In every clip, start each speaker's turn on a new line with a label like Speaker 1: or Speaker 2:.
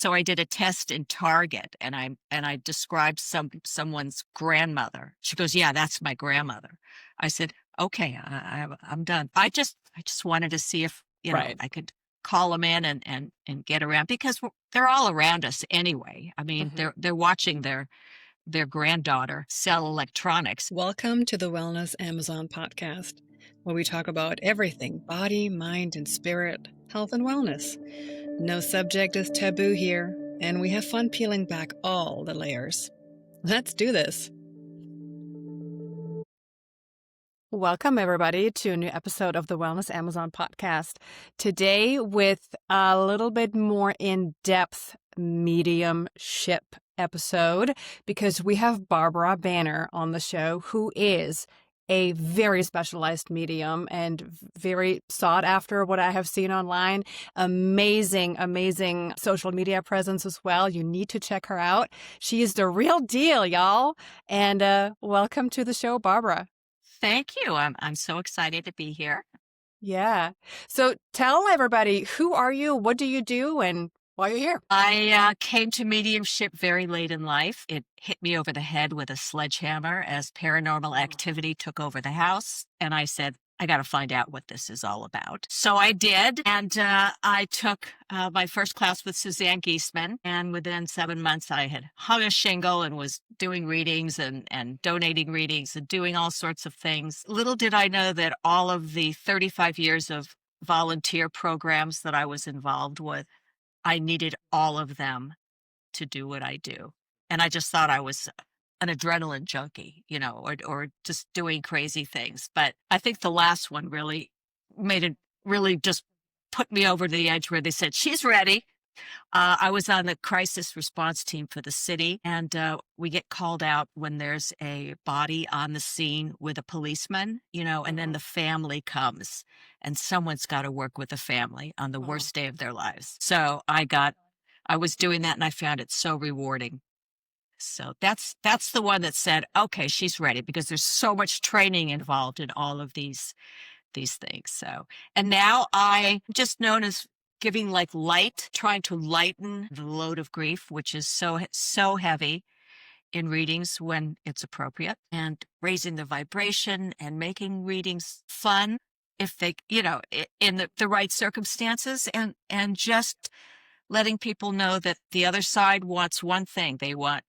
Speaker 1: So I did a test in Target and I described someone's grandmother. She goes, "Yeah, that's my grandmother." I said, "Okay, I'm done." I just wanted to see if,
Speaker 2: Right.
Speaker 1: I could call them in and get around because they're all around us anyway. I mean,
Speaker 2: Mhm.
Speaker 1: they're watching their granddaughter sell electronics.
Speaker 2: Welcome to the Wellness Amazon podcast, where we talk about everything body, mind, and spirit, health, and wellness. No subject is taboo here, and we have fun peeling back all the layers. Let's do this. Welcome, everybody, to a new episode of the Wellness Amazon podcast. Today, with a little bit more in depth mediumship episode, because we have Barbra Banner on the show, who is a very specialized medium and very sought after, what I have seen online. Amazing, amazing social media presence as well. You need to check her out. She is the real deal, y'all. And welcome to the show, Barbra.
Speaker 1: Thank you. I'm so excited to be here.
Speaker 2: Yeah. So tell everybody, who are you? What do you do? And why you're here?
Speaker 1: I came to mediumship very late in life. It hit me over the head with a sledgehammer as paranormal activity took over the house. And I said, I got to find out what this is all about. So I did. And I took my first class with Suzanne Geisman. And within 7 months, I had hung a shingle and was doing readings and donating readings and doing all sorts of things. Little did I know that all of the 35 years of volunteer programs that I was involved with, I needed all of them to do what I do. And I just thought I was an adrenaline junkie, or just doing crazy things. But I think the last one really just put me over the edge where they said, she's ready. I was on the crisis response team for the city, and we get called out when there's a body on the scene with a policeman, and then the family comes, and someone's got to work with the family on the worst day of their lives. So I was doing that, and I found it so rewarding. So that's the one that said, okay, she's ready, because there's so much training involved in all of these things. So, and now I just known as giving like light, trying to lighten the load of grief, which is so heavy in readings when it's appropriate, and raising the vibration and making readings fun if they, in the right circumstances, and just letting people know that the other side wants one thing. They want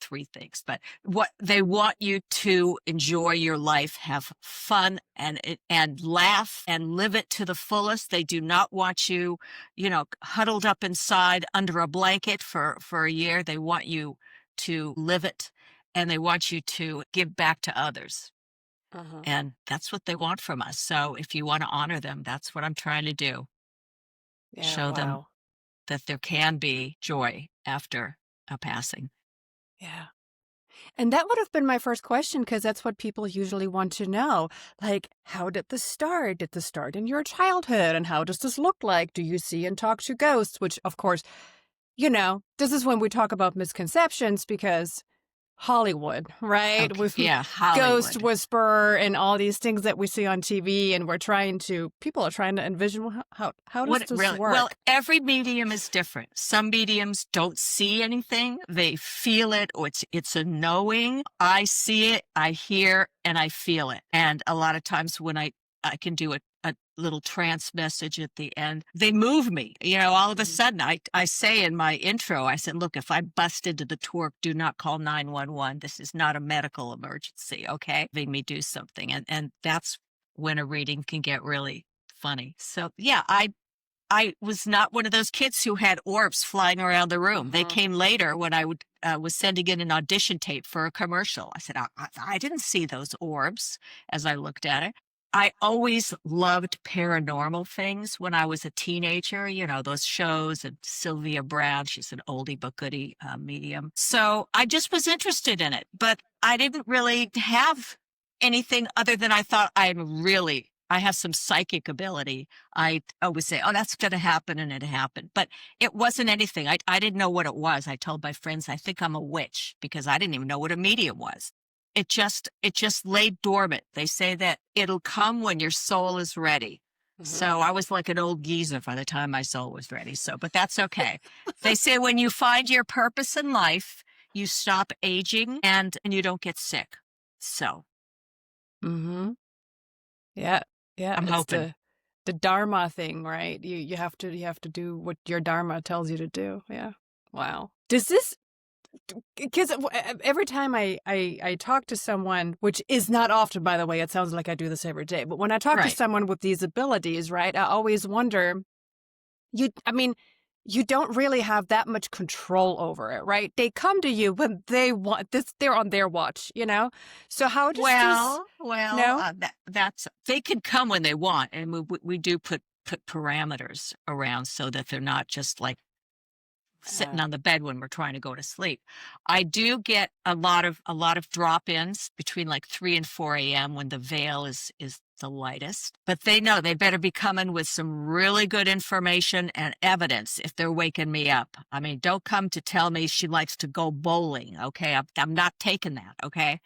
Speaker 1: three things, but what they want you to enjoy your life, have fun and laugh and live it to the fullest. They do not want you, huddled up inside under a blanket for a year. They want you to live it, and they want you to give back to others.
Speaker 2: Uh-huh.
Speaker 1: And that's what they want from us. So if you want to honor them, that's what I'm trying to do.
Speaker 2: Yeah,
Speaker 1: Show them
Speaker 2: wow.
Speaker 1: that there can be joy after a passing.
Speaker 2: Yeah. And that would have been my first question, because that's what people usually want to know. Like, how did this start? Did this start in your childhood? And how does this look like? Do you see and talk to ghosts? Which, of course, this is when we talk about misconceptions, because Hollywood, right?
Speaker 1: Okay.
Speaker 2: With
Speaker 1: Yeah.
Speaker 2: Ghost
Speaker 1: Hollywood.
Speaker 2: Whisperer and all these things that we see on TV, and people are trying to envision, well, how does
Speaker 1: What
Speaker 2: this
Speaker 1: really? Well,
Speaker 2: work?
Speaker 1: every medium is different. Some mediums don't see anything; they feel it, or it's a knowing. I see it, I hear, and I feel it. And a lot of times when I can do a little trance message at the end, they move me. All of a sudden, I say in my intro, I said, "Look, if I bust into the torque, do not call 911. This is not a medical emergency. Okay, make me do something." And that's when a reading can get really funny. So yeah, I was not one of those kids who had orbs flying around the room. They
Speaker 2: Uh-huh.
Speaker 1: came later when was sending in an audition tape for a commercial. I said, I didn't see those orbs as I looked at it. I always loved paranormal things when I was a teenager, those shows, and Sylvia Browne, she's an oldie but goodie medium. So I just was interested in it, but I didn't really have anything other than I thought I have some psychic ability. I always say, oh, that's going to happen. And it happened. But it wasn't anything. I didn't know what it was. I told my friends, I think I'm a witch, because I didn't even know what a medium was. It just lay dormant. They say that it'll come when your soul is ready. So I was like an old geezer by the time my soul was ready. So, but that's okay. They say when you find your purpose in life, you stop aging and you don't get sick. So
Speaker 2: Mm-hmm. Yeah. Yeah.
Speaker 1: I'm
Speaker 2: It's
Speaker 1: hoping.
Speaker 2: the Dharma thing, right? You have to do what your Dharma tells you to do. Yeah. Wow. Does this because every time I talk to someone, which is not often, by the way, it sounds like I do this every day, but when I talk to
Speaker 1: Right.
Speaker 2: someone with these abilities, right, I always wonder, I mean, you don't really have that much control over it, right? They come to you when they want this, they're on their watch, you know? So how does this, no?
Speaker 1: That's they can come when they want, and we do put parameters around so that they're not just like sitting on the bed when we're trying to go to sleep. I do get a lot of drop-ins between like 3 and 4 a.m. when the veil is the lightest. But they know they better be coming with some really good information and evidence if they're waking me up. I mean, don't come to tell me she likes to go bowling. Okay. I'm not taking that. Okay.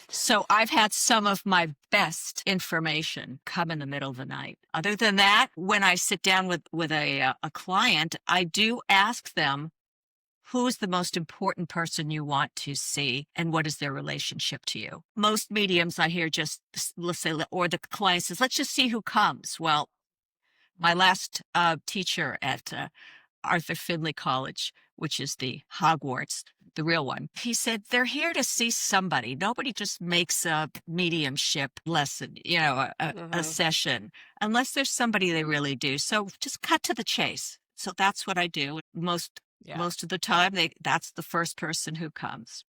Speaker 1: So I've had some of my best information come in the middle of the night. Other than that, when I sit down with a client, I do ask them, who's the most important person you want to see and what is their relationship to you? Most mediums I hear just, let's say, or the client says, let's just see who comes. Well, my last teacher at Arthur Findlay College, which is the Hogwarts, the real one. He said, they're here to see somebody. Nobody just makes a mediumship lesson, a session, unless there's somebody they really do. So just cut to the chase. So that's what I do. Most of the time, that's the first person who comes.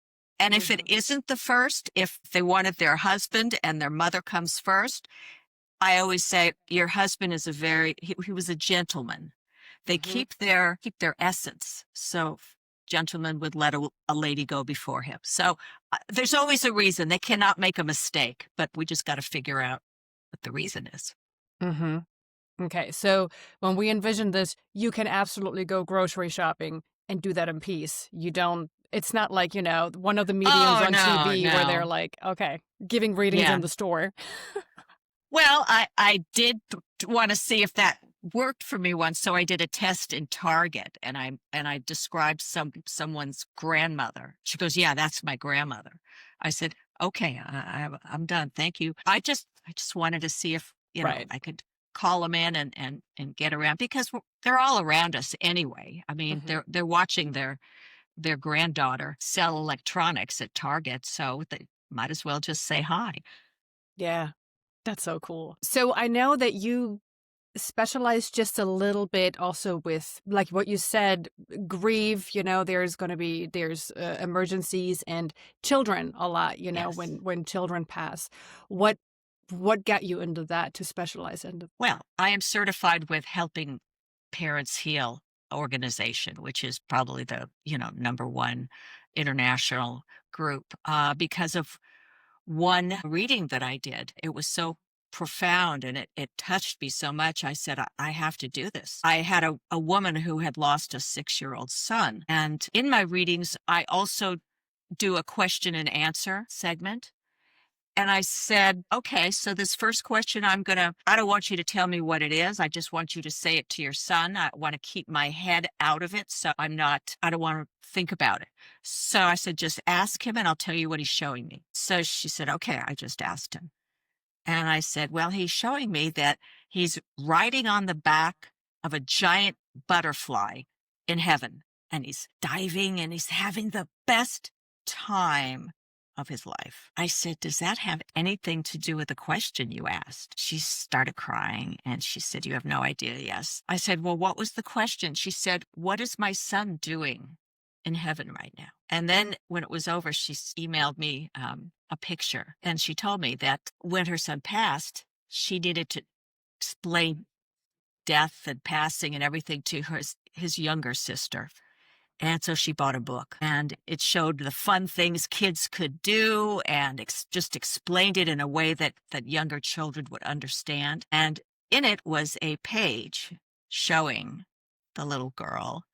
Speaker 1: And if it isn't the first, if they wanted their husband and their mother comes first, I always say your husband is he was a gentleman. They keep their essence. So gentlemen would let a lady go before him. So there's always a reason. They cannot make a mistake, but we just got to figure out what the reason is.
Speaker 2: Mm-hmm. Okay, so when we envision this, you can absolutely go grocery shopping and do that in peace. You don't, it's not like, one of the mediums
Speaker 1: Oh,
Speaker 2: on
Speaker 1: no,
Speaker 2: TV where they're
Speaker 1: no.
Speaker 2: like, okay, giving readings
Speaker 1: Yeah.
Speaker 2: in the store.
Speaker 1: Well, I did want to see if that worked for me once, so I did a test in Target, and I described someone's grandmother. She goes, "Yeah, that's my grandmother." I said, "Okay, I'm done. Thank you." I just wanted to see if
Speaker 2: Right.
Speaker 1: I could call them in and get around because they're all around us anyway. I mean, they're watching their granddaughter sell electronics at Target, so they might as well just say hi.
Speaker 2: Yeah, that's so cool. So I know that you specialize just a little bit also with like what you said, grieve, there's emergencies and children a lot,
Speaker 1: Yes.
Speaker 2: when children pass. What got you into that to specialize into?
Speaker 1: Well, I am certified with Helping Parents Heal organization, which is probably the, number one international group, because of one reading that I did. It was so profound and it touched me so much. I said, I have to do this. I had a woman who had lost a 6-year-old son. And in my readings, I also do a question and answer segment. And I said, okay, so this first question, I don't want you to tell me what it is. I just want you to say it to your son. I want to keep my head out of it. So I don't want to think about it. So I said, just ask him and I'll tell you what he's showing me. So she said, okay, I just asked him. And I said, well, he's showing me that he's riding on the back of a giant butterfly in heaven. And he's diving and he's having the best time of his life. I said, does that have anything to do with the question you asked? She started crying and she said, you have no idea. Yes. I said, well, what was the question? She said, what is my son doing in heaven right now? And then when it was over, she emailed me a picture and she told me that when her son passed, she needed to explain death and passing and everything to his younger sister. And so she bought a book and it showed the fun things kids could do and just explained it in a way that younger children would understand. And in it was a page showing the little girl,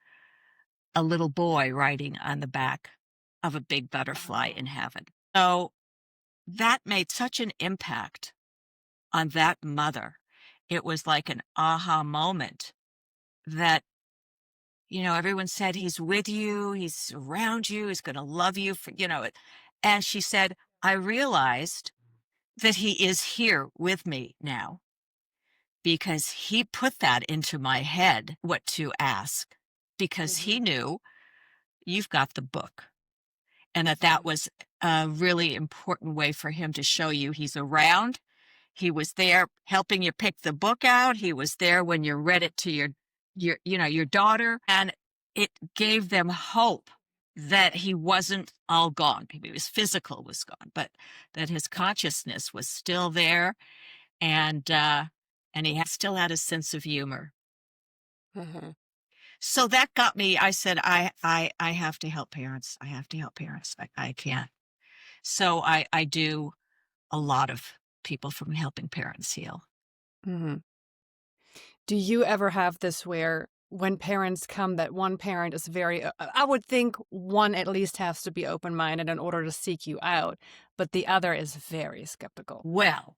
Speaker 1: a little boy riding on the back of a big butterfly in heaven. So that made such an impact on that mother. it was like an aha moment that, everyone said he's with you, he's around you, he's going to love you and she said, I realized that he is here with me now because he put that into my head, what to ask, because he knew you've got the book. And that was a really important way for him to show you he's around. He was there helping you pick the book out. He was there when you read it to your daughter. And it gave them hope that he wasn't all gone. His physical was gone, but that his consciousness was still there. And he still had a sense of humor. So that got me. I said, I have to help parents. I have to help parents. I can't. So I do a lot of people from helping parents heal.
Speaker 2: Do you ever have this where when parents come, that one parent is very, I would think one at least has to be open-minded in order to seek you out, but the other is very skeptical?
Speaker 1: Well,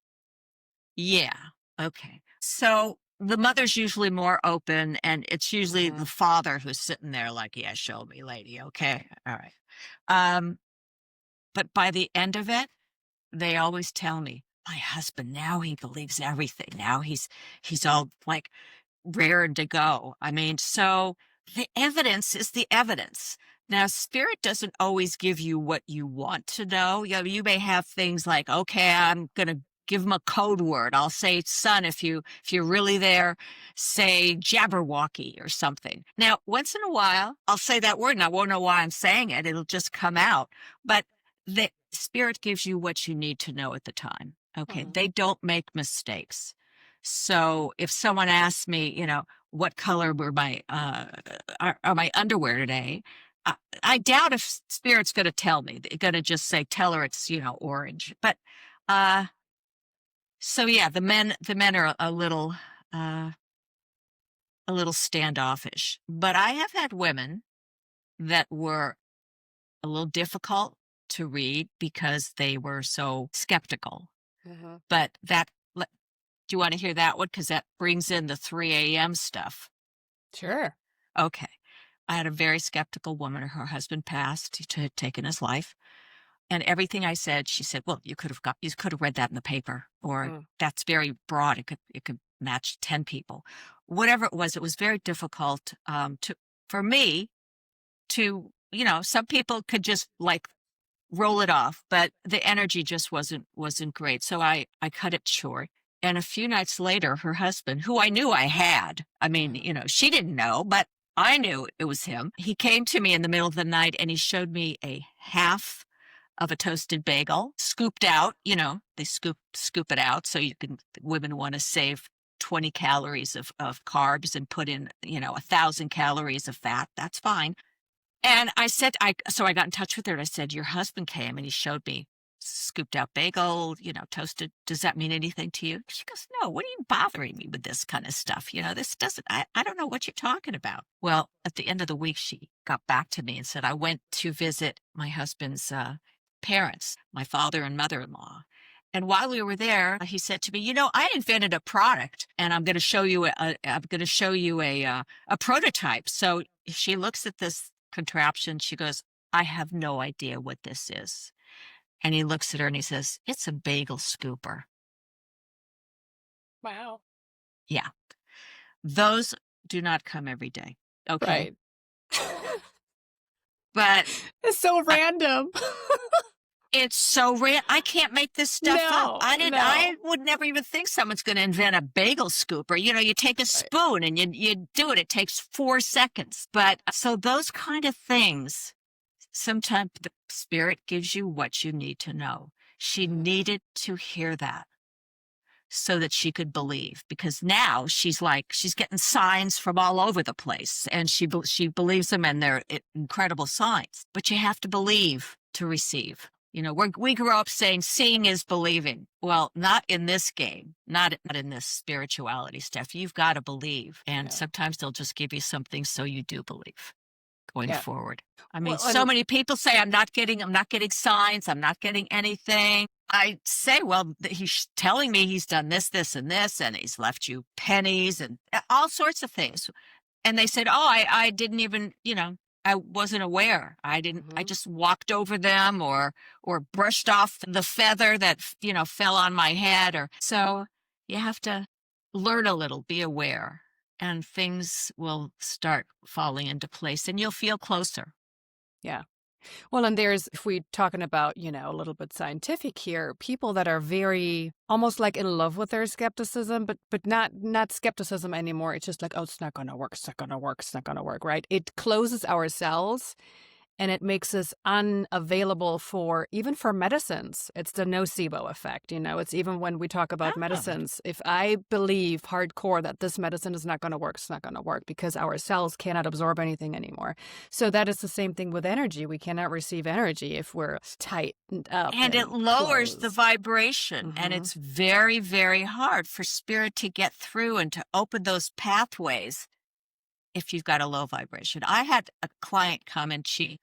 Speaker 1: yeah. Okay. So the mother's usually more open, and it's usually the father who's sitting there like, yeah, show me, lady. Okay. All right. But by the end of it, they always tell me, my husband, now he believes everything. Now he's all like raring to go. I mean, so the evidence is the evidence. Now, spirit doesn't always give you what you want to know. You may have things like, okay, I'm going to give him a code word. I'll say, son, if you're really there, say Jabberwocky or something. Now, once in a while, I'll say that word and I won't know why I'm saying it. It'll just come out. But the spirit gives you what you need to know at the time. Okay. They don't make mistakes. So if someone asks me, what color were my are my underwear today, I doubt if spirit's going to tell me. They're going to just say, tell her it's orange. But so yeah, the men are a little standoffish. But I have had women that were a little difficult to read because they were so skeptical. But do you want to hear that one? Because that brings in the 3 a.m. stuff.
Speaker 2: Sure.
Speaker 1: Okay. I had a very skeptical woman. Her husband passed. He had taken his life. And everything I said, she said, well, you could have read that in the paper, or that's very broad. It could match 10 people. Whatever it was very difficult for me to, some people could just like roll it off, but the energy just wasn't great. So I cut it short. And a few nights later, her husband, who I knew I had, I mean, she didn't know, but I knew it was him. He came to me in the middle of the night and he showed me a half of a toasted bagel, scooped out, they scoop it out. So women want to save 20 calories of carbs and put in, 1,000 calories of fat. That's fine. And I said, so I got in touch with her and I said, your husband came and he showed me scooped out bagel, toasted. Does that mean anything to you? She goes, no, what are you bothering me with this kind of stuff? This doesn't, I don't know what you're talking about. Well, at the end of the week, she got back to me and said, I went to visit my husband's parents, my father and mother-in-law. And while we were there, he said to me, I invented a product and I'm going to show you a prototype. So she looks at this contraption. She goes, I have no idea what this is. And he looks at her and he says, it's a bagel scooper.
Speaker 2: Wow.
Speaker 1: Yeah. Those do not come every day. Okay.
Speaker 2: Right.
Speaker 1: But
Speaker 2: it's so random.
Speaker 1: It's so rare. I can't make this stuff up. I would never even think someone's going to invent a bagel scooper. You take a spoon and you do it. It takes 4 seconds. But so those kind of things, sometimes the spirit gives you what you need to know. She needed to hear that so that she could believe, because now she's getting signs from all over the place and she believes them and they're incredible signs. But you have to believe to receive. We grew up saying seeing is believing. Well, not in this game, not in this spirituality stuff. You've got to believe. And sometimes they'll just give you something so you do believe going forward. I mean, so many people say, I'm not getting signs. I'm not getting anything. I say, well, he's telling me he's done this, this, and this, and he's left you pennies and all sorts of things. And they said, oh, I didn't even, I wasn't aware. I
Speaker 2: Mm-hmm.
Speaker 1: just walked over them or brushed off the feather that, fell on my head. Or so you have to learn a little, be aware, and things will start falling into place and you'll feel closer.
Speaker 2: Yeah. Well, and there's, if we're talking about, a little bit scientific here, people that are very almost like in love with their skepticism, but not skepticism anymore. It's just like, oh, it's not going to work. It's not going to work. It's not going to work. Right. It closes our cells and it makes us unavailable for even for medicines. It's the nocebo effect. It's even when we talk about
Speaker 1: Oh,
Speaker 2: medicines. If I believe hardcore that this medicine is not going to work, it's not going to work because our cells cannot absorb anything anymore. So that is the same thing with energy. We cannot receive energy if we're tightened up
Speaker 1: and it
Speaker 2: and
Speaker 1: lowers the
Speaker 2: closed.
Speaker 1: vibration. And
Speaker 2: Mm-hmm.
Speaker 1: it's very, very hard for spirit to get through and to open those pathways if you've got a low vibration. I had a client come and she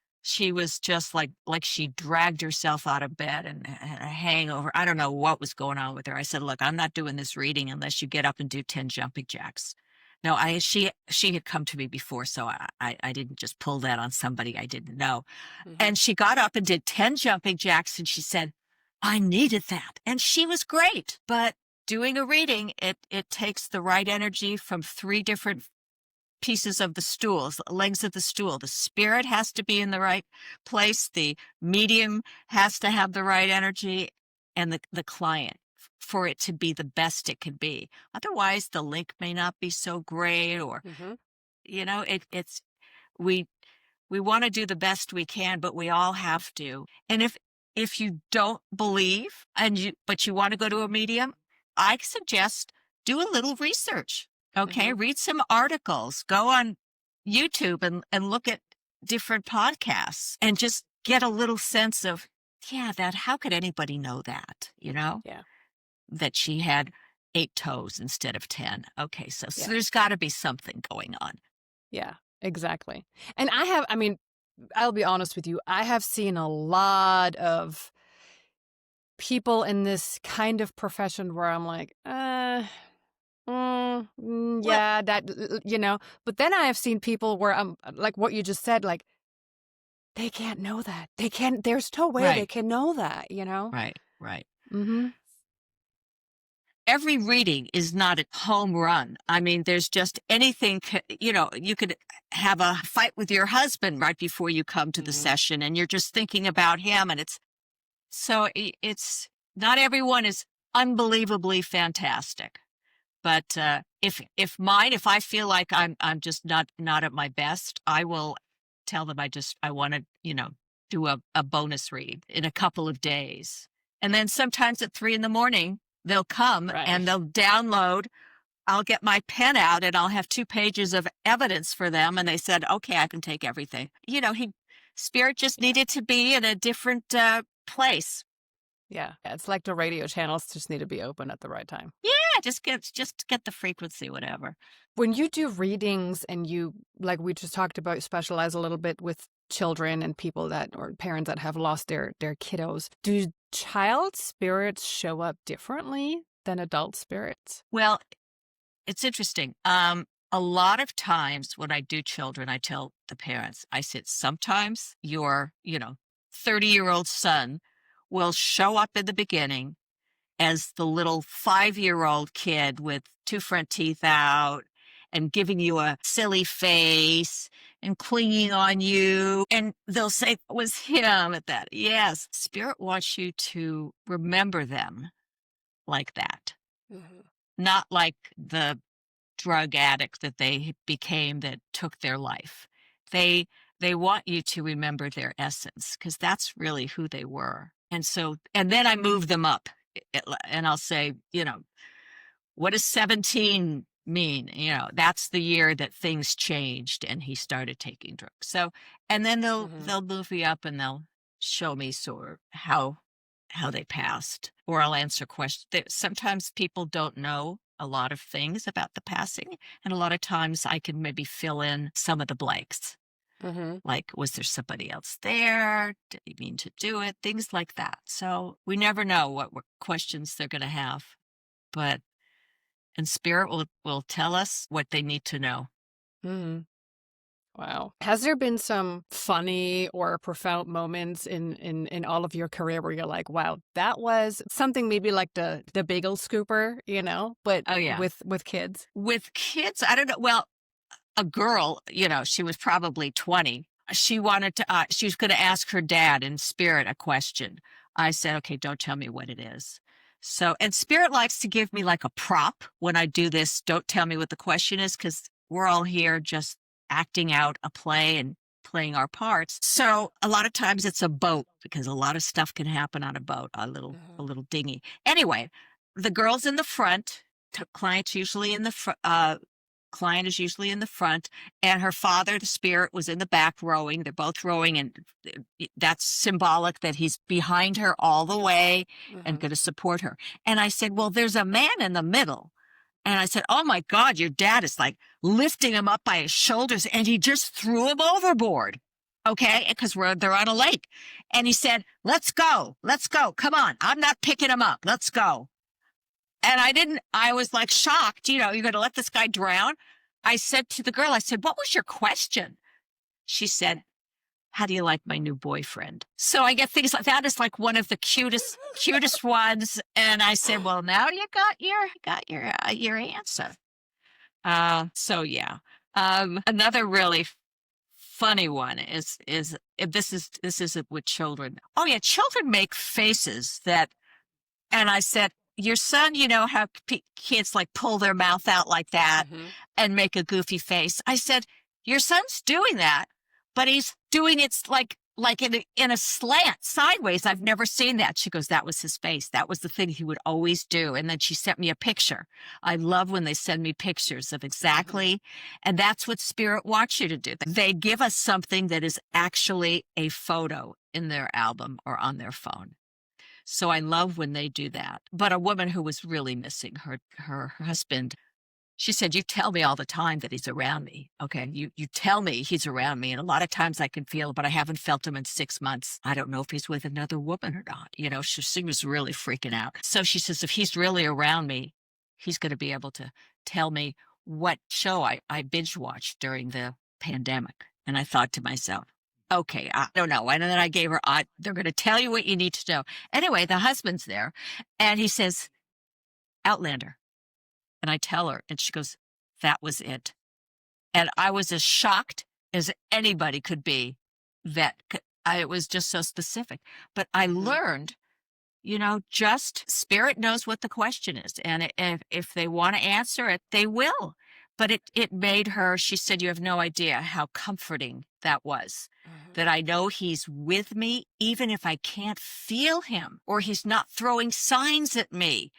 Speaker 1: was just like she dragged herself out of bed and had a hangover. I don't know what was going on with her. I said, look, I'm not doing this reading unless you get up and do 10 jumping jacks. No, she had come to me before, so I didn't just pull that on somebody I didn't know.
Speaker 2: Mm-hmm.
Speaker 1: And she got up and did 10 jumping jacks and she said, I needed that. And she was great. But doing a reading, it takes the right energy from three different pieces of the stools, legs of the stool. The spirit has to be in the right place. The medium has to have the right energy, and the client for it to be the best it can be. Otherwise, the link may not be so great, or
Speaker 2: Mm-hmm.
Speaker 1: it's we we want to do the best we can, but we all have to. And if you don't believe but you want to go to a medium, I suggest do a little research. Okay,
Speaker 2: Mm-hmm.
Speaker 1: read some articles, go on YouTube and look at different podcasts and just get a little sense of, yeah, that how could anybody know that,
Speaker 2: Yeah.
Speaker 1: that she had 8 toes instead of 10. Okay, so
Speaker 2: Yeah.
Speaker 1: there's got to be something going on.
Speaker 2: Yeah. Exactly. And I mean, I'll be honest with you. I have seen a lot of people in this kind of profession where I'm like,
Speaker 1: Well,
Speaker 2: yeah, But then I have seen people where I'm like what you just said, like they can't know that. They can't. There's no way they
Speaker 1: right,
Speaker 2: can know that.
Speaker 1: right, right.
Speaker 2: Mm-hmm.
Speaker 1: Every reading is not a home run. I mean, there's just anything, you could have a fight with your husband right before you come to the
Speaker 2: Mm-hmm.
Speaker 1: session and you're just thinking about him. And it's not everyone is unbelievably fantastic. But if I feel like I'm just not at my best, I will tell them I want to, do a bonus read in a couple of days. And then sometimes at 3 in the morning, they'll come
Speaker 2: Right.
Speaker 1: and they'll download. I'll get my pen out and I'll have 2 pages of evidence for them. And they said, okay, I can take everything. Spirit just
Speaker 2: Yeah.
Speaker 1: needed to be in a different place.
Speaker 2: Yeah. It's like the radio channels just need to be open at the right time.
Speaker 1: Yeah, just get the frequency, whatever.
Speaker 2: When you do readings and you, like we just talked about, specialize a little bit with children and people or parents that have lost their kiddos, do child spirits show up differently than adult spirits?
Speaker 1: Well, it's interesting. A lot of times when I do children, I tell the parents, I said, sometimes your, 30-year-old son will show up in the beginning as the little 5-year-old kid with two front teeth out and giving you a silly face and clinging on you. And they'll say, it was him at that. Yes, Spirit wants you to remember them like that,
Speaker 2: Mm-hmm.
Speaker 1: not like the drug addict that they became that took their life. They they want you to remember their essence because that's really who they were. And then I move them up and I'll say, what does 17 mean? That's the year that things changed and he started taking drugs. So, and then
Speaker 2: Mm-hmm.
Speaker 1: they'll move me up and they'll show me sort of how they passed, or I'll answer questions. Sometimes people don't know a lot of things about the passing, and a lot of times I can maybe fill in some of the blanks.
Speaker 2: Mm-hmm.
Speaker 1: Like, was there somebody else there? Did he mean to do it? Things like that. So we never know what questions they're going to have, but and spirit will tell us what they need to know.
Speaker 2: Mm-hmm. Wow. Has there been some funny or profound moments in all of your career where you're like, wow, that was something maybe like the bagel scooper, but
Speaker 1: Oh yeah.
Speaker 2: with kids?
Speaker 1: With kids, I don't know. Well, a girl, she was probably 20. She wanted to, she was going to ask her dad in spirit a question. I said, okay, don't tell me what it is. So, and spirit likes to give me like a prop when I do this. Don't tell me what the question is, because we're all here just acting out a play and playing our parts. So a lot of times it's a boat, because a lot of stuff can happen on a boat, a little dinghy. Anyway, the girl's in the front, client's usually in the front, client is usually in the front, and her father, the spirit, was in the back rowing. They're both rowing, and that's symbolic that he's behind her all the way and going to support her. And I said, well, there's a man in the middle. And I said, oh my God, your dad is like lifting him up by his shoulders, and he just threw him overboard. Okay, because they're on a lake. And he said, let's go, come on, I'm not picking him up, let's go. And I was like shocked, you're going to let this guy drown? I said to the girl, I said, what was your question? She said, how do you like my new boyfriend? So I get things like that is like one of the cutest ones. And I said, well, now you got your answer. So yeah. Another really funny one is this is with children. Oh yeah. Children make faces and I said, your son, how kids like pull their mouth out like that and make a goofy face. I said, your son's doing that, but he's doing it like in a slant sideways. I've never seen that. She goes, that was his face. That was the thing he would always do. And then she sent me a picture. I love when they send me pictures of exactly. And that's what spirit wants you to do. They give us something that is actually a photo in their album or on their phone. So I love when they do that. But a woman who was really missing her husband, she said, you tell me all the time that he's around me. Okay, you tell me he's around me. And a lot of times I can feel it, but I haven't felt him in 6 months. I don't know if he's with another woman or not. She was really freaking out. So she says, if he's really around me, he's going to be able to tell me what show I binge watched during the pandemic. And I thought to myself, okay, I don't know. And then I gave her, they're going to tell you what you need to know. Anyway, the husband's there and he says, Outlander. And I tell her and she goes, that was it. And I was as shocked as anybody could be that it was just so specific. But I learned, just spirit knows what the question is. And if they want to answer it, they will. But it made her, she said, you have no idea how comforting that was. That I know he's with me, even if I can't feel him or he's not throwing signs at me.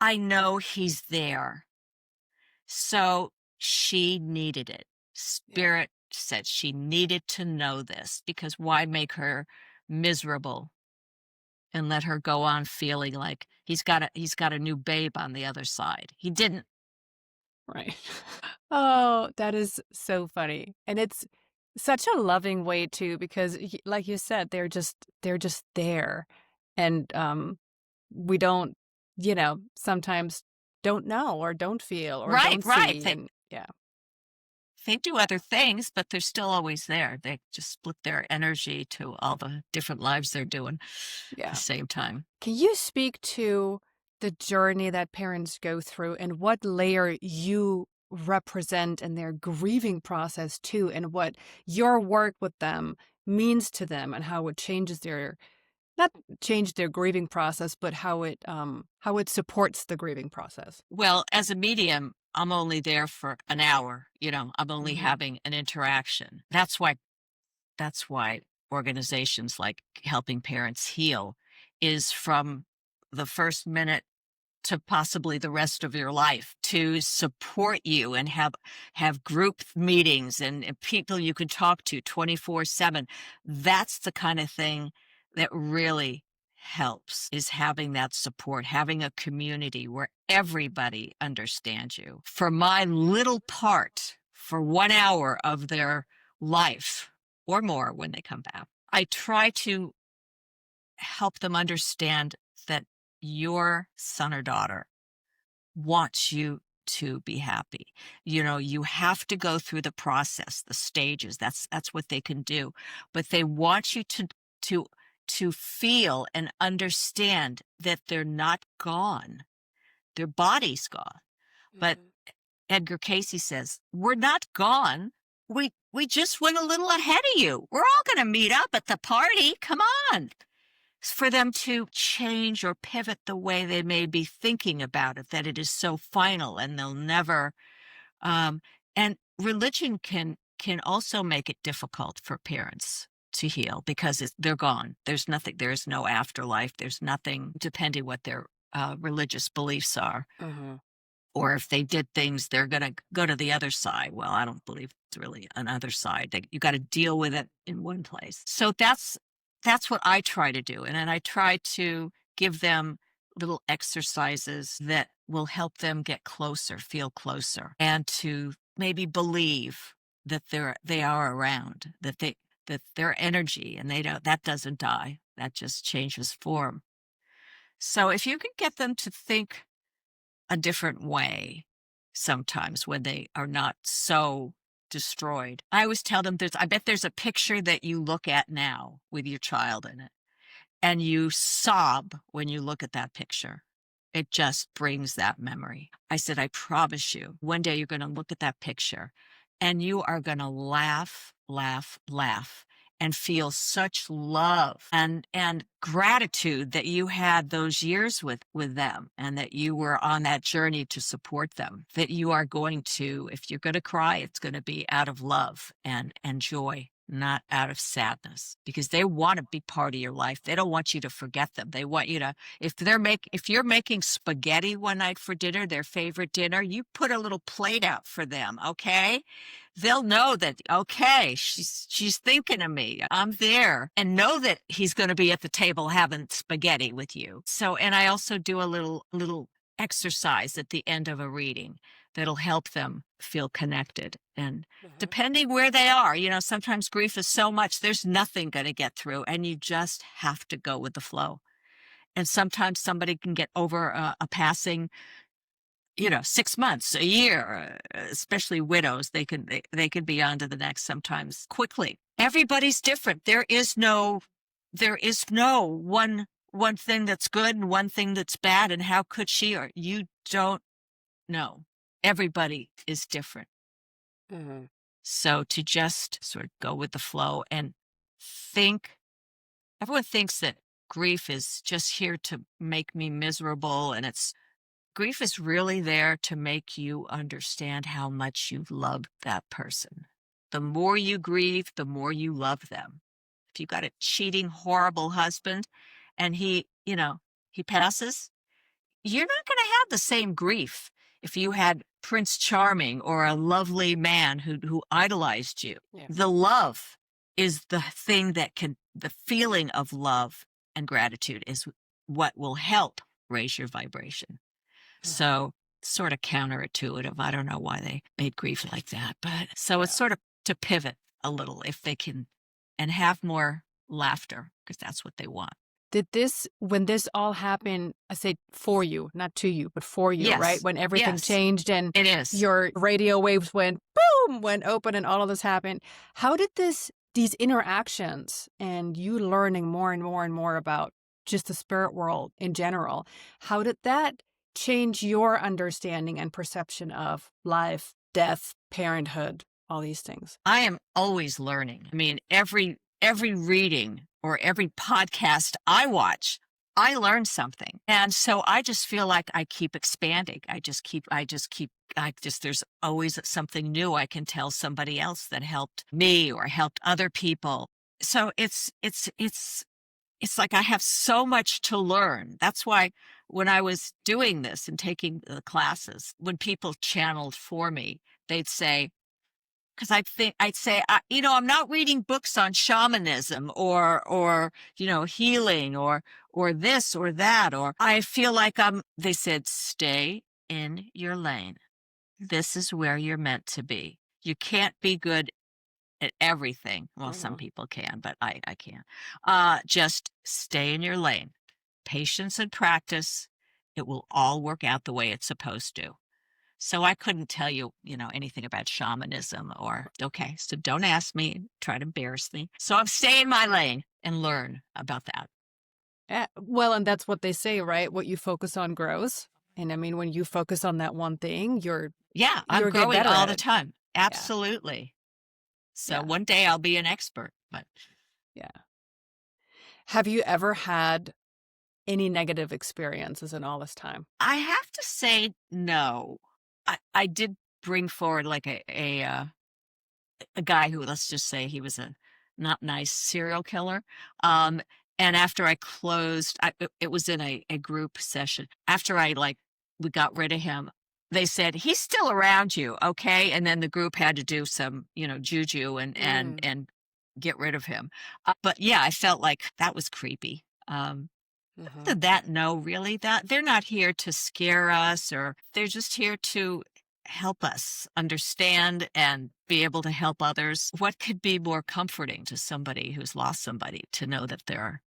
Speaker 1: I know he's there. So she needed it. Spirit said she needed to know this, because why make her miserable and let her go on feeling like he's got a new babe on the other side. He didn't.
Speaker 2: Right. Oh, that is so funny. And it's such a loving way too, because like you said, they're just there. And we don't, sometimes don't know or don't feel or don't see. And, yeah.
Speaker 1: They do other things, but they're still always there. They just split their energy to all the different lives they're doing at the same time.
Speaker 2: Can you speak to the journey that parents go through and what layer you represent in their grieving process too, and what your work with them means to them and how it changes not change their grieving process, but how it supports the grieving process?
Speaker 1: Well, as a medium, I'm only there for an hour. I'm only having an interaction. That's why organizations like Helping Parents Heal is from the first minute to possibly the rest of your life, to support you and have group meetings and people you can talk to 24/7. That's the kind of thing that really helps, is having that support, having a community where everybody understands you. For my little part, for 1 hour of their life or more when they come back. I try to help them understand that your son or daughter wants you to be happy. You have to go through the process, the stages. That's what they can do. But they want you to to feel and understand that they're not gone. Their body's gone. But
Speaker 2: Mhm.
Speaker 1: Edgar Casey says, "We're not gone. We just went a little ahead of you. We're all going to meet up at the party. Come on." For them to change or pivot the way they may be thinking about it, that it is so final and they'll never. Um, and religion can also make it difficult for parents to heal because they're gone. There's nothing. There's no afterlife. There's nothing, depending what their religious beliefs are,
Speaker 2: Mhm.
Speaker 1: or if they did things, they're going to go to the other side. Well, I don't believe it's really an other side. You got to deal with it in one place. So that's what I try to do, and then I try to give them little exercises that will help them get closer, feel closer, and to maybe believe that they are around, that their energy, and that doesn't die. That just changes form. So if you can get them to think a different way sometimes when they are not so destroyed. I always tell them I bet there's a picture that you look at now with your child in it, and you sob when you look at that picture. It just brings that memory. I said, I promise you, one day you're going to look at that picture and you are going to laugh, laugh, laugh and feel such love and gratitude that you had those years with them, and that you were on that journey to support them. That you are going to, if you're going to cry, it's going to be out of love and joy, not out of sadness, because they want to be part of your life. They don't want you to forget them. They want you to, if you're making spaghetti one night for dinner, their favorite dinner, you put a little plate out for them, okay? They'll know that, okay, she's thinking of me. I'm there, and know that he's going to be at the table having spaghetti with you. So, and I also do a little exercise at the end of a reading that'll help them feel connected. And
Speaker 2: Mhm.
Speaker 1: depending where they are, sometimes grief is so much, there's nothing going to get through, and you just have to go with the flow. And sometimes somebody can get over a passing, 6 months, a year, especially widows. They can be on to the next sometimes quickly. Everybody's different. There is no one thing that's good and one thing that's bad. And how could she, or you don't know. Everybody is different.
Speaker 2: Mhm.
Speaker 1: So to just sort of go with the flow and think, everyone thinks that grief is just here to make me miserable. And grief is really there to make you understand how much you love that person. The more you grieve, the more you love them. If you got a cheating, horrible husband and he passes, you're not going to have the same grief if you had Prince Charming or a lovely man who idolized you.
Speaker 2: Yeah.
Speaker 1: The love is the thing the feeling of love and gratitude is what will help raise your vibration.
Speaker 2: Mhm.
Speaker 1: So, sort of counterintuitive. I don't know why they made grief like that, but so it's
Speaker 2: Yeah.
Speaker 1: sort of to pivot a little if they can, and have more laughter, because that's what they want.
Speaker 2: When this all happened, I say for you, not to you, but for you, right?
Speaker 1: Yes.
Speaker 2: When everything
Speaker 1: Yes,
Speaker 2: changed and
Speaker 1: it is.
Speaker 2: your radio waves went boom, went open and all of this happened. How did these interactions and you learning more and more and more about just the spirit world in general, how did that change your understanding and perception of life, death, parenthood, all these things?
Speaker 1: I am always learning. I mean, every reading or every podcast I watch, I learn something. And so I just feel like I keep expanding. There's always something new I can tell somebody else that helped me or helped other people. So it's like I have so much to learn. That's why when I was doing this and taking the classes, when people channeled for me, they'd say, because I'd say, I'm not reading books on shamanism or healing or this or that, or I feel like they said, stay in your lane. This is where you're meant to be. You can't be good at everything. Well, some
Speaker 2: Mhm.
Speaker 1: people can, but I can't. Just stay in your lane. Patience and practice, it will all work out the way it's supposed to. So I couldn't tell you, anything about shamanism or, okay, so don't ask me, try to embarrass me. So I'm stay in my lane and learn about that.
Speaker 2: Well, and that's what they say, right? What you focus on grows. And I mean, when you focus on that one thing,
Speaker 1: Yeah, I'm
Speaker 2: you'll get
Speaker 1: growing
Speaker 2: better
Speaker 1: all
Speaker 2: at
Speaker 1: the
Speaker 2: it.
Speaker 1: time.
Speaker 2: Yeah.
Speaker 1: Absolutely. So
Speaker 2: Yeah.
Speaker 1: one day I'll be an expert, but
Speaker 2: Yeah. Have you ever had any negative experiences in all this time?
Speaker 1: I have to say no. I did bring forward like a guy who, let's just say, he was a not nice serial killer.
Speaker 2: Mhm.
Speaker 1: Um, and after I closed, it was in a group session. After we got rid of him, they said he's still around you, okay? And then the group had to do some, juju and
Speaker 2: Mm.
Speaker 1: and get rid of him. But yeah, I felt like that was creepy. Other
Speaker 2: Mhm.
Speaker 1: than that, no, really, that they're not here to scare us, or they're just here to help us understand and be able to help others. What could be more comforting to somebody who's lost somebody to know that they're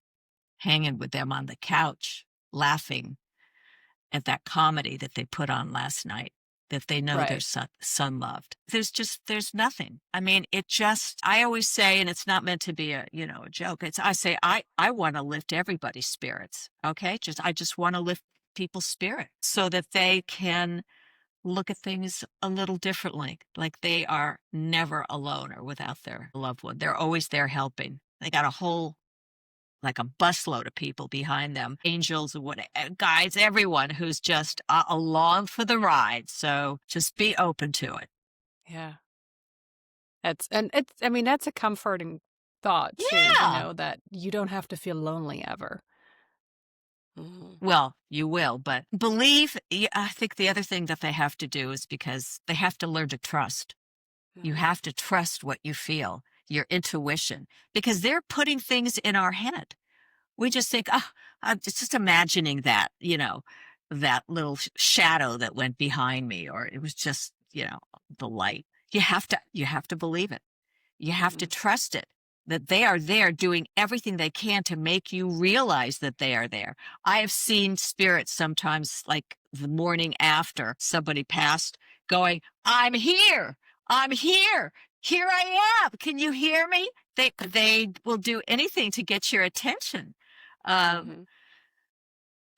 Speaker 1: hanging with them on the couch, laughing at that comedy that they put on last night, that they know their
Speaker 2: Right.
Speaker 1: son loved. There's nothing. I mean, I always say, and it's not meant to be a joke. I say, I want to lift everybody's spirits. Okay. I just want to lift people's spirits so that they can look at things a little differently. Like they are never alone or without their loved one. They're always there helping. They got a whole like a busload of people behind them, angels, what guides, everyone who's just along for the ride. So just be open to it.
Speaker 2: Yeah. I mean, that's a comforting thought too,
Speaker 1: Yeah.
Speaker 2: that you don't have to feel lonely ever. Mhm.
Speaker 1: Well, you will, but believe. I think the other thing that they have to do is because they have to learn to trust. You
Speaker 2: Mhm.
Speaker 1: have to trust what you feel, your intuition, because they're putting things in our head. We just think, oh, I'm just imagining that little shadow that went behind me, or it was just, the light. You have to believe it. You have to
Speaker 2: Mhm.
Speaker 1: trust it that they are there doing everything they can to make you realize that they are there. I have seen spirits sometimes, like the morning after somebody passed, going, I'm here. I'm here. Here I am. Can you hear me? They will do anything to get your attention. Um,
Speaker 2: Mhm.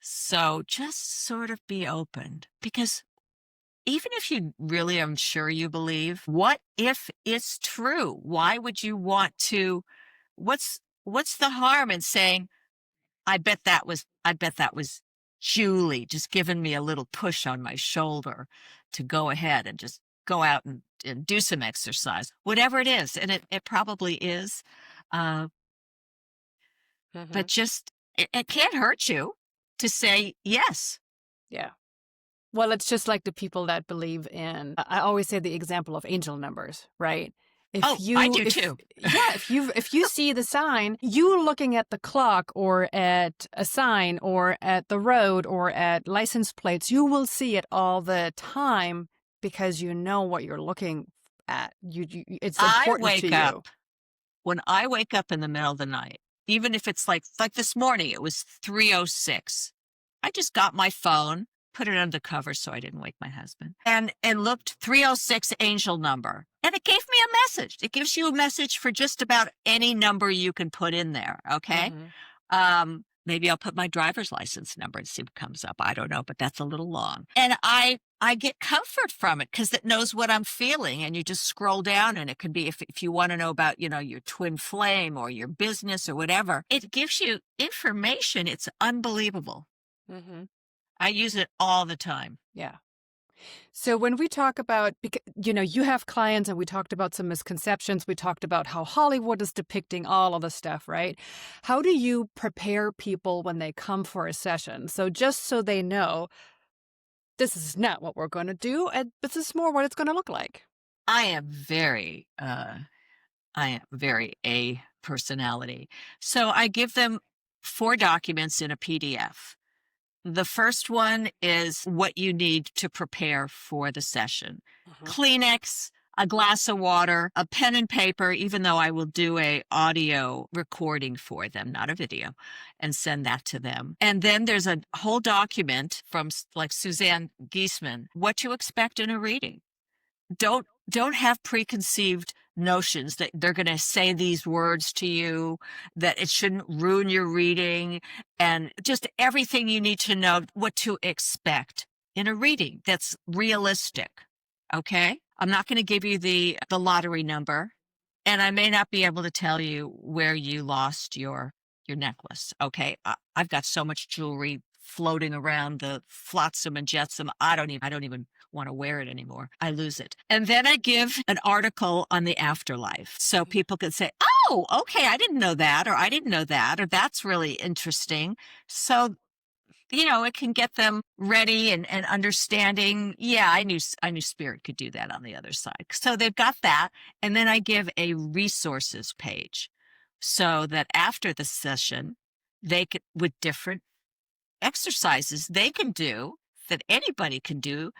Speaker 1: so just sort of be open because even if you really am sure you believe, what if it's true? Why would you want to? What's the harm in saying, I bet that was Julie just giving me a little push on my shoulder to go ahead and just go out and do some exercise, whatever it is. And it probably is. Uh, but
Speaker 2: Mhm.
Speaker 1: it can't hurt you to say yes.
Speaker 2: Yeah. Well, it's just like the people that believe in I always say the example of angel numbers, right?
Speaker 1: Oh, I do too.
Speaker 2: If you see the sign, you looking at the clock or at a sign or at the road or at license plates, you will see it all the time because you know what you're looking at. It's
Speaker 1: I
Speaker 2: important to
Speaker 1: wake
Speaker 2: you.
Speaker 1: up when I wake up in the middle of the night, even if it's like this morning, it was 3:06. I just got my phone, put it under the cover so I didn't wake my husband, and looked 3:06 angel number. And it gave me a message. It gives you a message for just about any number you can put in there. Okay.
Speaker 2: Mhm.
Speaker 1: Maybe I'll put my driver's license number and see what comes up. I don't know, but that's a little long. And I get comfort from it because it knows what I'm feeling. And you just scroll down and it could be if you want to know about, your twin flame or your business or whatever, it gives you information. It's unbelievable.
Speaker 2: Mhm.
Speaker 1: I use it all the time.
Speaker 2: Yeah. So when we talk about, you have clients and we talked about some misconceptions. We talked about how Hollywood is depicting all of the stuff, right? How do you prepare people when they come for a session? So just so they know, this is not what we're going to do, and this is more what it's going to look like.
Speaker 1: I am very a personality. So I give them 4 documents in a PDF. The first one is what you need to prepare for the session.
Speaker 2: Mhm.
Speaker 1: Kleenex, a glass of water, a pen and paper, even though I will do a audio recording for them, not a video, and send that to them. And then there's a whole document from like Suzanne Giesman, what to expect in a reading. Don't have preconceived notions that they're going to say these words to you, that it shouldn't ruin your reading, and just everything you need to know what to expect in a reading that's realistic. Okay? I'm not going to give you the lottery number, and I may not be able to tell you where you lost your necklace. Okay? I've got so much jewelry floating around the flotsam and jetsam. I don't even want to wear it anymore. I lose it. And then I give an article on the afterlife. So people could say, oh, okay, I didn't know that, or I didn't know that, or that's really interesting. So, it can get them ready and understanding. Yeah, I knew spirit could do that on the other side. So they've got that. And then I give a resources page so that after the session, they could, with different exercises they can do, that anybody can do,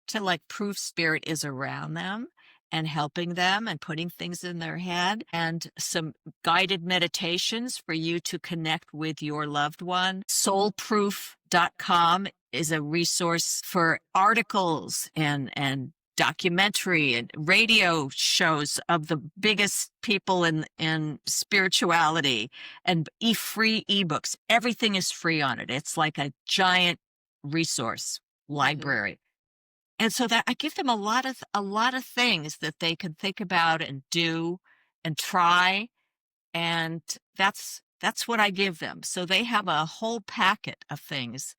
Speaker 1: to like prove spirit is around them and helping them and putting things in their head, and some guided meditations for you to connect with your loved one. Soulproof.com is a resource for articles and documentary and radio shows of the biggest people in spirituality, and free ebooks. Everything is free on it. It's like a giant resource library. And so that I give them a lot of things that they can think about and do and try. And that's what I give them. So they have a whole packet of things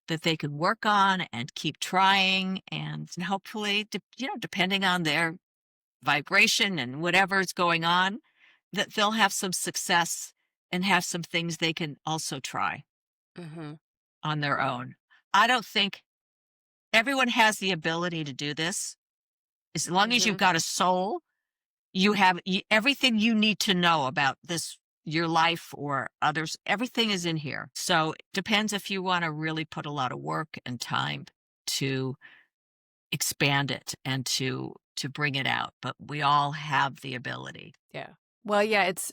Speaker 1: that they can work on and keep trying, and hopefully, depending on their vibration and whatever's going on, that they'll have some success and have some things they can also try on their own. I don't think everyone has the ability to do this. As long as you've got a soul, you have everything you need to know about this, your life or others. Everything is in here. So it depends if you want to really put a lot of work and time to expand it and to bring it out. But we all have the ability.
Speaker 2: Yeah. Well, yeah, it's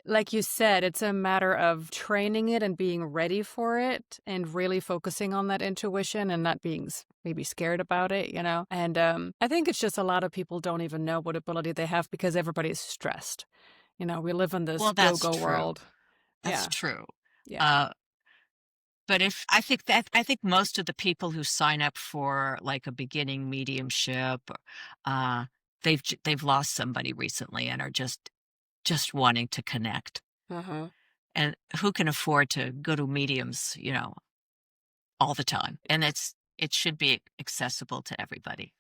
Speaker 2: like you said, it's a matter of training it and being ready for it, and really focusing on that intuition and not being maybe scared about it, And I think it's just a lot of people don't even know what ability they have because everybody's stressed. We live in this go-go world.
Speaker 1: That's true.
Speaker 2: Yeah.
Speaker 1: But I think most of the people who sign up for like a beginning mediumship, they've lost somebody recently and are just wanting to connect. And who can afford to go to mediums, all the time? And it should be accessible to everybody.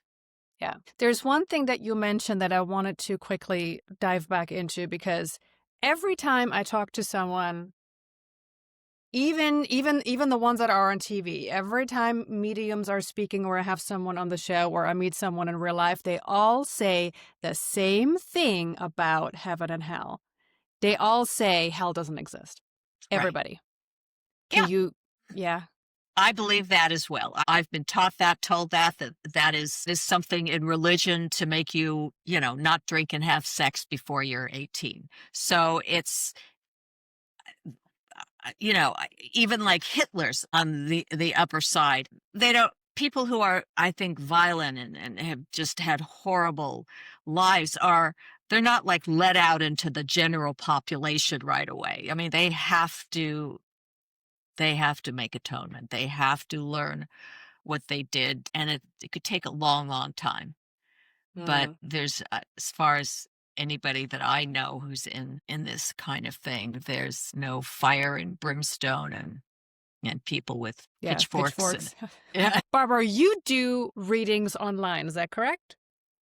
Speaker 2: Yeah. There's one thing that you mentioned that I wanted to quickly dive back into, because every time I talk to someone, even the ones that are on TV, every time mediums are speaking, or I have someone on the show, or I meet someone in real life, they all say the same thing about heaven and hell. They all say hell doesn't exist. Everybody.
Speaker 1: Right.
Speaker 2: Yeah.
Speaker 1: I believe that as well. I've been taught that, told that is something in religion to make you, not drink and have sex before you're 18. So it's, even like Hitler's on the upper side, people who are, I think, violent and have just had horrible lives they're not like let out into the general population right away. I mean, they have to make atonement. They have to learn what they did, and it could take a long, long time. But there's, as far as anybody that I know who's in this kind of thing, there's no fire and brimstone and people with pitchforks. Yeah.
Speaker 2: Barbara, you do readings online, is that correct?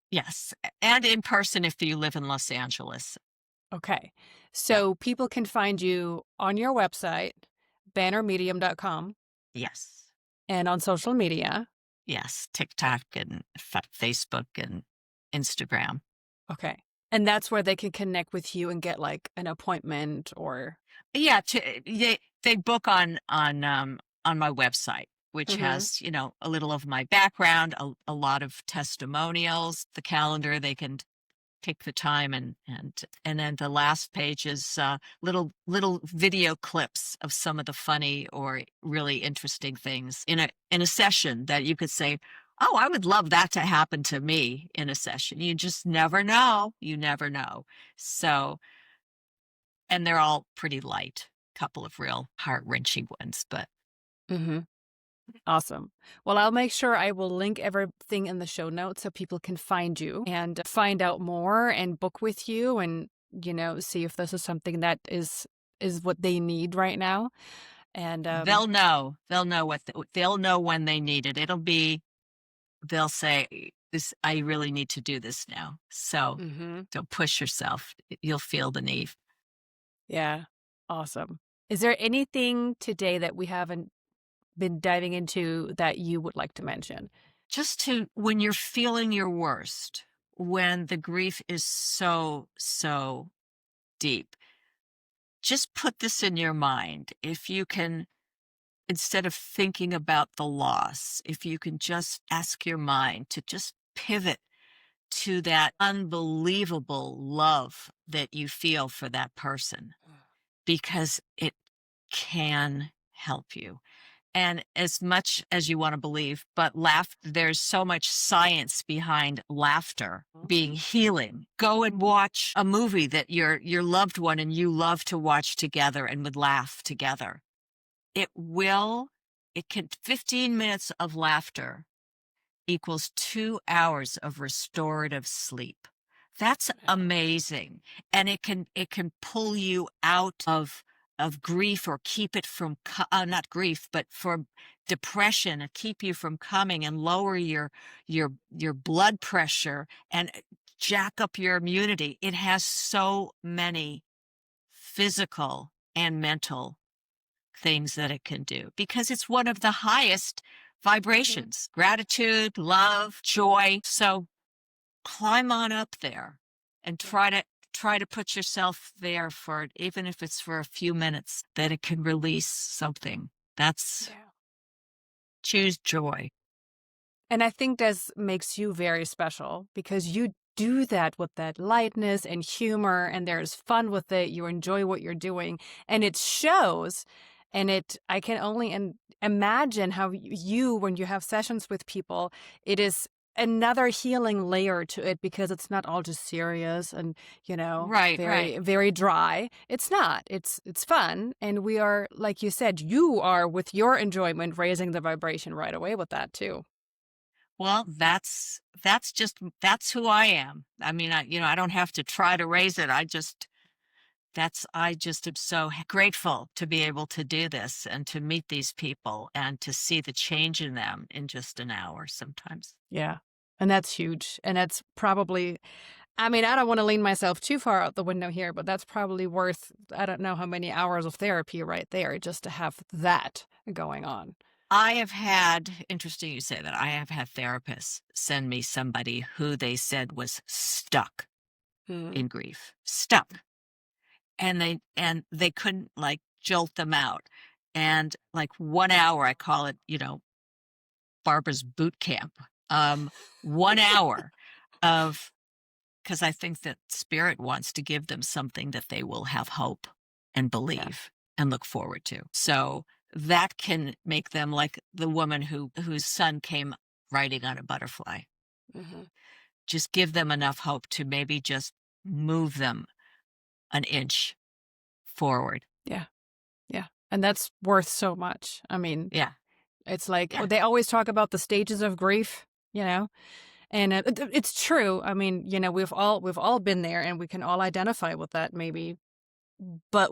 Speaker 1: Yes, and in person if you live in Los Angeles.
Speaker 2: Okay. So people can find you on your website, bannermedium.com.
Speaker 1: Yes.
Speaker 2: And on social media.
Speaker 1: Yes, TikTok and Facebook and Instagram.
Speaker 2: Okay. And that's where they can connect with you and get like an appointment, or...
Speaker 1: Yeah, they book on my website. which
Speaker 2: Mm-hmm.
Speaker 1: has, a little of my background, a lot of testimonials, the calendar. They can take the time, and then the last page is little video clips of some of the funny or really interesting things in a session that you could say, oh, I would love that to happen to me in a session. You just never know. You never know. So, and they're all pretty light, couple of real heart-wrenching ones, but
Speaker 2: Mm-hmm. Awesome. Well, I'll make sure I will link everything in the show notes so people can find you and find out more and book with you and, see if this is something that is what they need right now. And
Speaker 1: they'll know. They'll know when they need it. They'll say, this, I really need to do this now. So
Speaker 2: mhm.
Speaker 1: don't push yourself. You'll feel the need.
Speaker 2: Yeah. Awesome. Is there anything today that we haven't been diving into that you would like to mention?
Speaker 1: Just when you're feeling your worst, when the grief is so, so deep, just put this in your mind. If you can, instead of thinking about the loss, if you can just ask your mind to just pivot to that unbelievable love that you feel for that person, because it can help you. And as much as you want to believe, but there's so much science behind laughter being healing. Go and watch a movie that your loved one and you love to watch together and would laugh together. It will, it can, 15 minutes of laughter equals 2 hours of restorative sleep. That's amazing. And it can pull you out of grief, or keep it from not grief, but from depression, and keep you from coming, and lower your blood pressure, and jack up your immunity. It has so many physical and mental things that it can do, because it's one of the highest vibrations: gratitude, love, joy. So climb on up there and try to put yourself there, for even if it's for a few minutes, that it can release something. That's
Speaker 2: Yeah.
Speaker 1: Choose joy.
Speaker 2: And I think this makes you very special because you do that with that lightness and humor, and there's fun with it. You enjoy what you're doing, and it shows. And I can only imagine how you, when you have sessions with people, it is another healing layer to it because it's not all just serious and,
Speaker 1: Right, right.
Speaker 2: very, very dry. It's not. It's fun. And we are, like you said, you are with your enjoyment raising the vibration right away with that too.
Speaker 1: Well, that's who I am. I mean, I don't have to try to raise it. I just am so grateful to be able to do this and to meet these people and to see the change in them in just an hour sometimes.
Speaker 2: Yeah. And that's huge. And that's probably, I mean, I don't want to lean myself too far out the window here, but that's probably worth, I don't know how many hours of therapy right there just to have that going on.
Speaker 1: Interesting you say that, I have had therapists send me somebody who they said was stuck
Speaker 2: Mm.
Speaker 1: in grief, stuck. And they couldn't, like, jolt them out. And like 1 hour, I call it, Barbara's boot camp. 1 hour of, because I think that spirit wants to give them something that they will have hope and
Speaker 2: Yeah.
Speaker 1: believe and look forward to. So that can make them like the woman whose son came riding on a butterfly.
Speaker 2: Hmm.
Speaker 1: Just give them enough hope to maybe just move them an inch forward.
Speaker 2: Yeah. Yeah. And that's worth so much. I mean,
Speaker 1: Yeah.
Speaker 2: it's like
Speaker 1: Yeah.
Speaker 2: they always talk about the stages of grief, and it's true. I mean, we've all been there and we can all identify with that maybe. But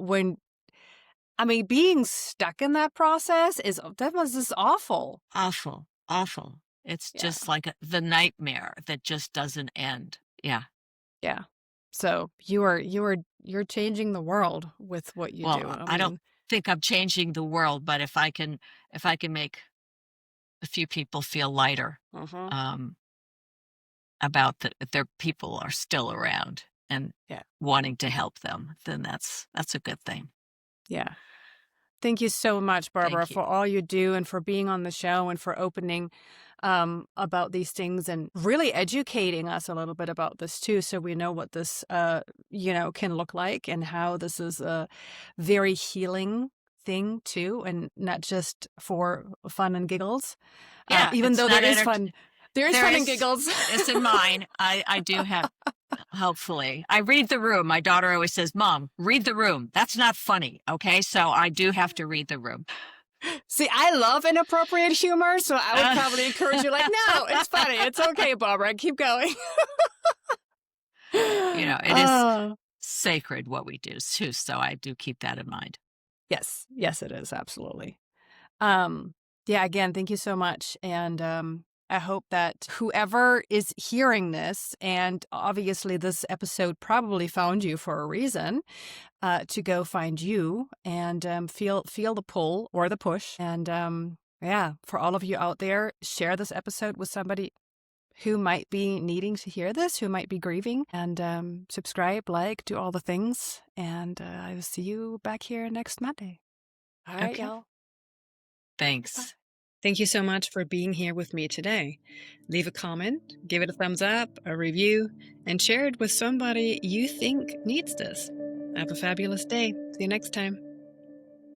Speaker 2: being stuck in that process that was just awful.
Speaker 1: Awful, awful. It's
Speaker 2: Yeah.
Speaker 1: just like the nightmare that just doesn't end. Yeah.
Speaker 2: Yeah. So you're changing the world with what you do.
Speaker 1: Well,
Speaker 2: I
Speaker 1: I don't
Speaker 2: mean,
Speaker 1: think I'm changing the world, but if I can make a few people feel lighter,
Speaker 2: uh-huh.
Speaker 1: um, about that their people are still around and
Speaker 2: Yeah.
Speaker 1: wanting to help them, then that's a good thing.
Speaker 2: Yeah. Thank you so much, Barbara,
Speaker 1: Thank you.
Speaker 2: for all you do and for being on the show and for opening about these things and really educating us a little bit about this too, so we know what this, can look like and how this is a very healing thing too, and not just for fun and giggles.
Speaker 1: Yeah,
Speaker 2: Even
Speaker 1: it's
Speaker 2: though
Speaker 1: not
Speaker 2: there is fun, there is
Speaker 1: there
Speaker 2: fun and
Speaker 1: is
Speaker 2: giggles.
Speaker 1: it's in mine. I do have, hopefully. I read the room. My daughter always says, "Mom, read the room." That's not funny, okay? So I do have to read the room.
Speaker 2: See, I love inappropriate humor, so I would
Speaker 1: Uh,
Speaker 2: probably encourage you, like, no, it's funny. It's okay, Barbara. Keep going.
Speaker 1: it is
Speaker 2: Oh.
Speaker 1: sacred what we do too, so I do keep that in mind.
Speaker 2: Yes. Yes, it is. Absolutely. Yeah, again, thank you so much. And I hope that whoever is hearing this, and obviously this episode probably found you for a reason, to go find you and feel the pull or the push. And yeah, for all of you out there, share this episode with somebody who might be needing to hear this, who might be grieving, and subscribe, like, do all the things. And I will see you back here next Monday. All right,
Speaker 1: Okay.
Speaker 2: y'all.
Speaker 1: Thanks.
Speaker 2: Thank you so much for being here with me today. Leave a comment, give it a thumbs up, a review, and share it with somebody you think needs this. Have a fabulous day. See you next time.